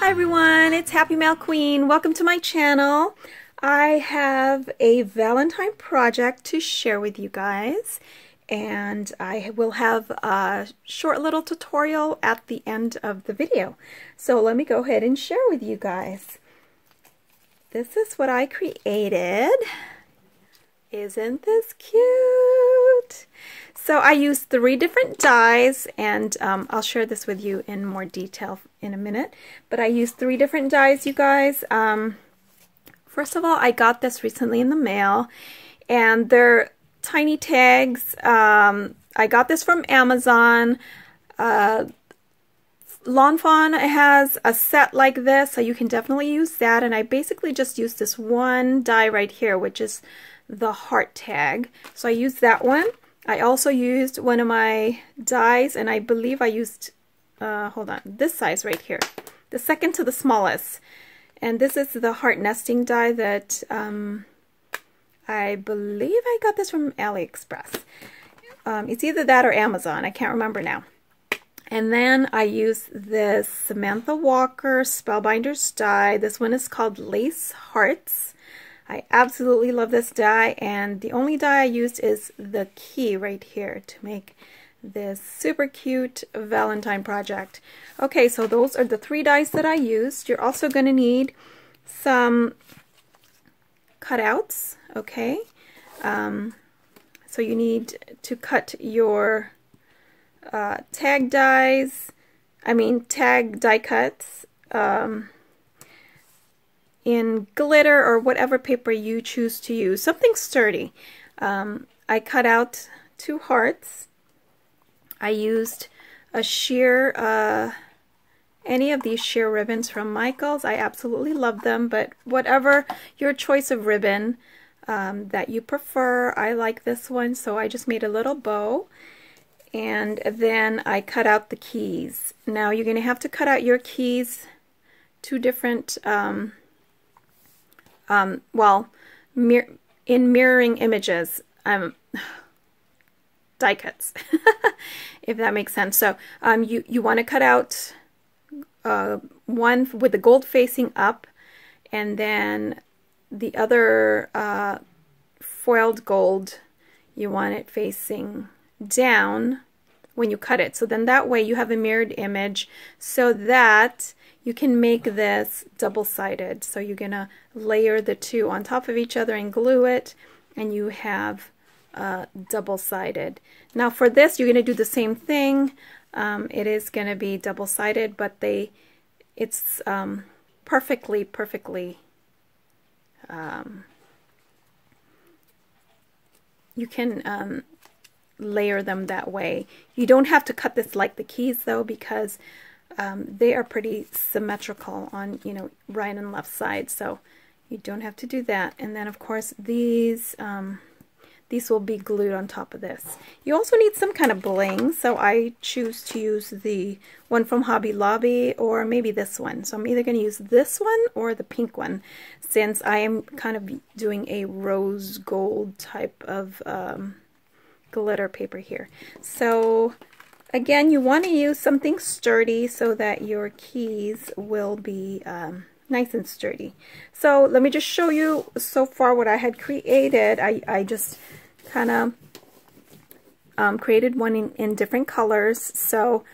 Hi everyone, it's Happymailqueen. Welcome to my channel. I have a Valentine project to share with you guys, and I will have a short little tutorial at the end of the video. So let me go ahead and share with you guys. This is what I created. Isn't this cute? So I used 3 different dies, and I'll share this with you in more detail in a minute. But I used 3 different dies, you guys. First of all, I got this recently in the mail, and they're tiny tags. I got this from Amazon. Lawn Fawn has a set like this, so you can definitely use that. And I basically just used this one die right here, which is the heart tag. So I used that one. I also used one of my dies, and I believe I used, hold on, this size right here, the second to the smallest. And this is the heart nesting die that I believe I got this from AliExpress. It's either that or Amazon, I can't remember now. And then I used this Samantha Walker Spellbinders die. This one is called Lace Hearts. I absolutely love this die, and the only die I used is the key right here to make this super cute Valentine project. Okay, so those are the 3 dies that I used. You're also going to need some cutouts, okay? So you need to cut your tag die cuts in glitter or whatever paper you choose to use. Something sturdy. I cut out 2 hearts. I used a sheer, any of these sheer ribbons from Michaels. I absolutely love them, but whatever your choice of ribbon that you prefer, I like this one, so I just made a little bow. And then I cut out the keys. Now you're going to have to cut out your keys 2 different well, in mirroring images, die cuts, if that makes sense. So you want to cut out one with the gold facing up, and then the other foiled gold, you want it facing down when you cut it. So then that way you have a mirrored image, so that you can make this double-sided. So you're gonna layer the 2 on top of each other and glue it, and you have double-sided. Now for this, you're gonna do the same thing. It is gonna be double-sided, but it's perfectly you can layer them that way. You don't have to cut this like the keys though, because they are pretty symmetrical on, right and left side, so you don't have to do that. And then of course these will be glued on top of this. You also need some kind of bling, so I choose to use the one from Hobby Lobby, or maybe this one. So I'm either going to use this one or the pink one, since I am kind of doing a rose gold type of glitter paper here. So again, you want to use something sturdy so that your keys will be nice and sturdy. So let me just show you so far what I had created. I just kind of created one in different colors. So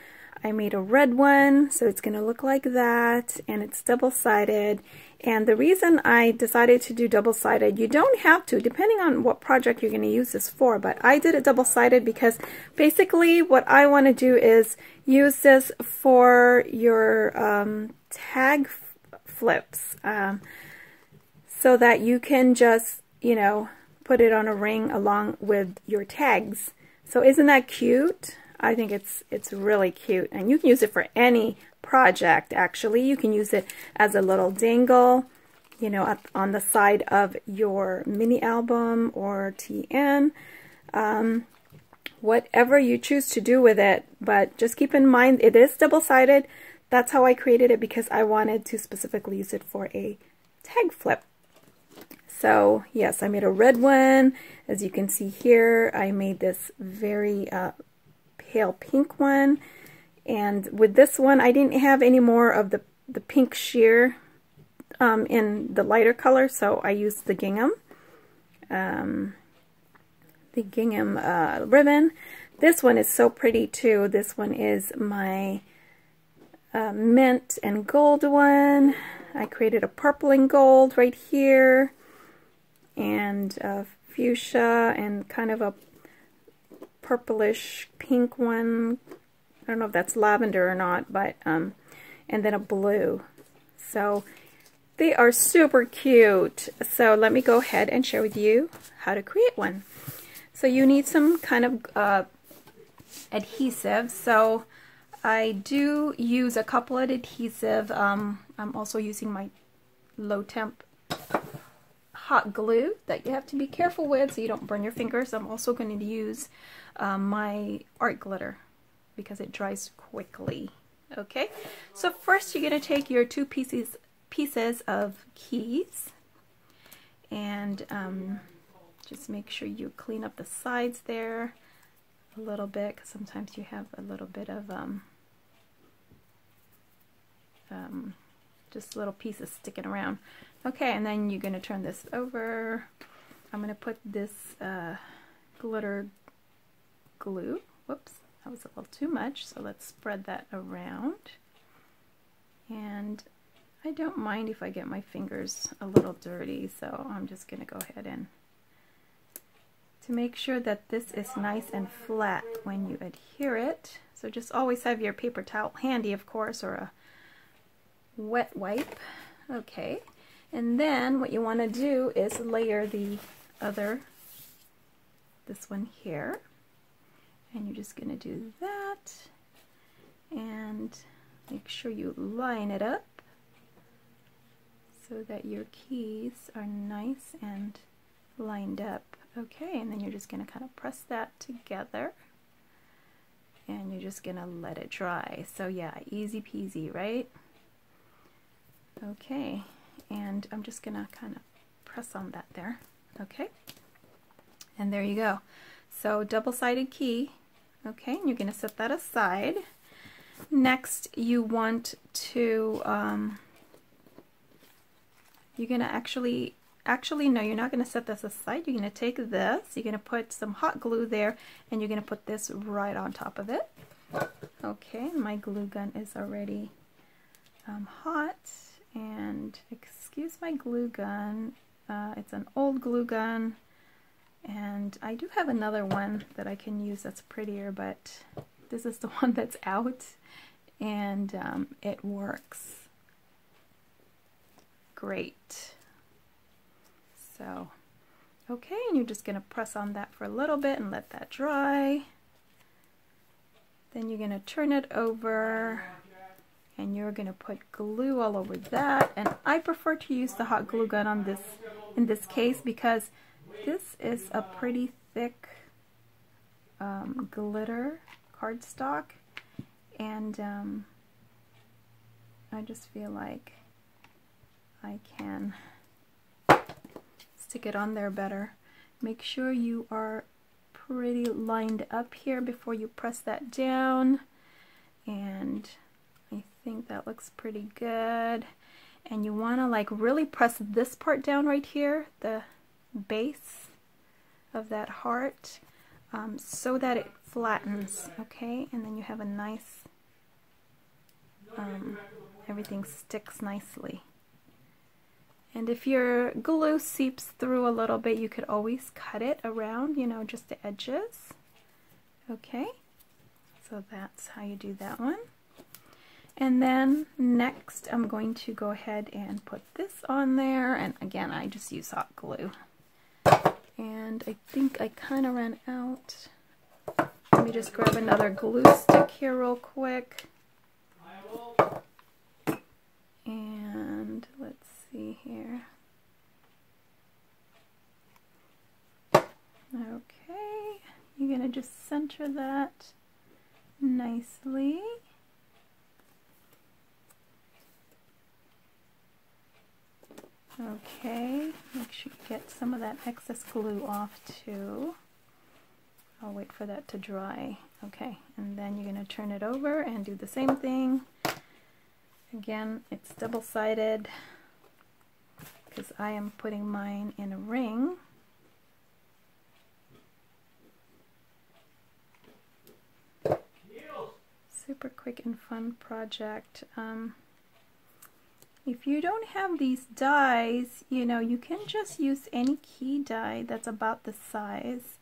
I made a red one, so it's going to look like that, and it's double-sided. And the reason I decided to do double-sided, you don't have to, depending on what project you're going to use this for, but I did it double-sided because basically what I want to do is use this for your tag flips, so that you can just, put it on a ring along with your tags. So isn't that cute? I think it's really cute, and you can use it for any project. Actually, you can use it as a little dangle, on the side of your mini album or TN, whatever you choose to do with it. But just keep in mind it is double-sided. That's how I created it, because I wanted to specifically use it for a tag flip. So yes, I made a red one. As you can see here, I made this very pale pink one, And with this one, I didn't have any more of the the pink sheer in the lighter color, so I used the gingham. Ribbon. This one is so pretty too. This one is my mint and gold one. I created a purple and gold right here, and a fuchsia and kind of a purplish pink one. I don't know if that's lavender or not, but and then a blue. So they are super cute. So let me go ahead and share with you how to create one. So you need some kind of adhesive. So I do use a couple of adhesive. I'm also using my low temp hot glue that you have to be careful with so you don't burn your fingers. I'm also going to use my art glitter because it dries quickly. Okay, so first you're going to take your two pieces of keys, and just make sure you clean up the sides there a little bit, because sometimes you have a little bit of just little pieces sticking around. Okay, and then you're going to turn this over. I'm going to put this glitter glue. Whoops, that was a little too much, so let's spread that around. And I don't mind if I get my fingers a little dirty, so I'm just going to go ahead and to make sure that this is nice and flat when you adhere it. So just always have your paper towel handy, of course, or a wet wipe. Okay, and then what you want to do is layer the other, this one here, and you're just going to do that and make sure you line it up so that your keys are nice and lined up. Okay, and then you're just going to kind of press that together and you're just going to let it dry. So yeah, easy peasy, right? Okay, and I'm just going to kind of press on that there. Okay, and there you go. So double-sided key. Okay, and you're going to set that aside. Next, you want to, you're going to actually no, you're not going to set this aside. You're going to take this, you're going to put some hot glue there, and you're going to put this right on top of it. Okay, my glue gun is already hot, and excuse my glue gun. It's an old glue gun, and I do have another one that I can use that's prettier, but this is the one that's out, and it works great. So, okay, and you're just going to press on that for a little bit and let that dry. Then you're going to turn it over and you're going to put glue all over that. And I prefer to use the hot glue gun on this, in this case, because this is a pretty thick glitter cardstock, and I just feel like I can stick it on there better. Make sure you are pretty lined up here before you press that down, and I think that looks pretty good. And you want to like really press this part down right here, the base of that heart, so that it flattens. Okay, and then you have a nice everything sticks nicely. And if your glue seeps through a little bit, you could always cut it around, you know, just the edges. Okay, so that's how you do that one. And then next I'm going to go ahead and put this on there, and again I just use hot glue. And I think I kind of ran out. Let me just grab another glue stick here real quick. And let's see here. Okay, you're going to just center that nicely. Okay, make sure you get some of that excess glue off too. I'll wait for that to dry. Okay, and then you're going to turn it over and do the same thing. Again, it's double-sided because I am putting mine in a ring. Super quick and fun project. If you don't have these dies, you know, you can just use any key die that's about the size.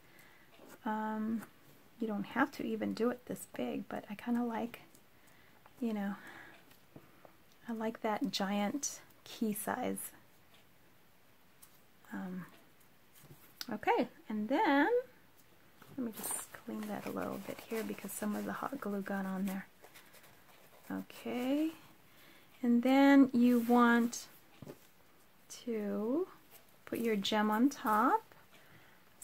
You don't have to even do it this big, but I kind of like, you know, I like that giant key size. Okay, and then let me just clean that a little bit here because some of the hot glue got on there. Okay, and then you want to put your gem on top.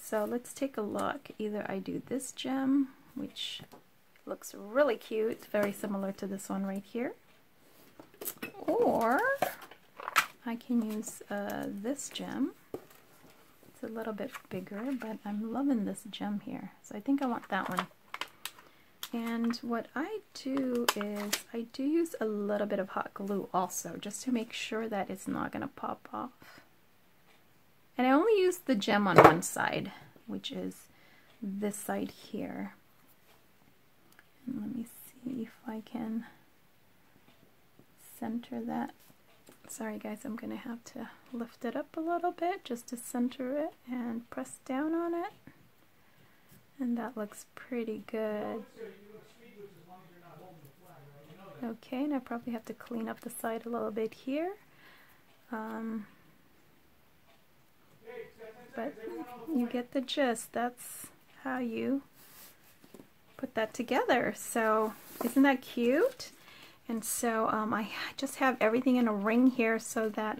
So let's take a look. Either I do this gem, which looks really cute, very similar to this one right here, or I can use this gem. It's a little bit bigger, but I'm loving this gem here, so I think I want that one. And what I do is I do use a little bit of hot glue also, just to make sure that it's not going to pop off. And I only use the gem on one side, which is this side here. And let me see if I can center that. Sorry guys, I'm going to have to lift it up a little bit just to center it and press down on it. And that looks pretty good. Okay, and I probably have to clean up the side a little bit here. But you get the gist. That's how you put that together. So isn't that cute? And so I just have everything in a ring here so that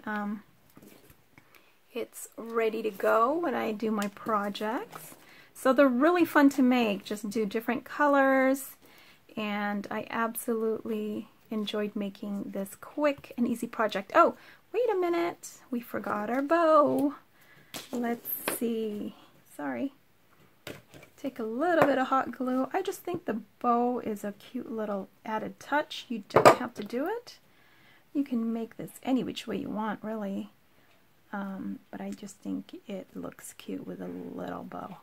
it's ready to go when I do my projects. So they're really fun to make. Just do different colors, and I absolutely enjoyed making this quick and easy project. Oh, wait a minute. We forgot our bow. Let's see. Sorry. Take a little bit of hot glue. I just think the bow is a cute little added touch. You don't have to do it. You can make this any which way you want, really. But I just think it looks cute with a little bow.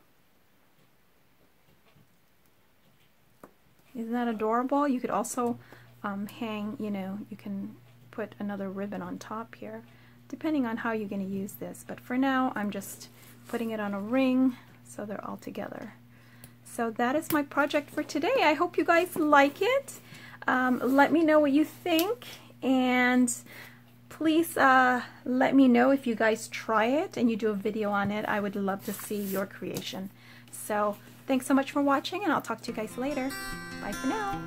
Isn't that adorable? You could also hang, you know, you can put another ribbon on top here, depending on how you're going to use this. But for now, I'm just putting it on a ring so they're all together. So that is my project for today. I hope you guys like it. Let me know what you think, and please let me know if you guys try it and you do a video on it. I would love to see your creation. So thanks so much for watching, and I'll talk to you guys later. Bye for now.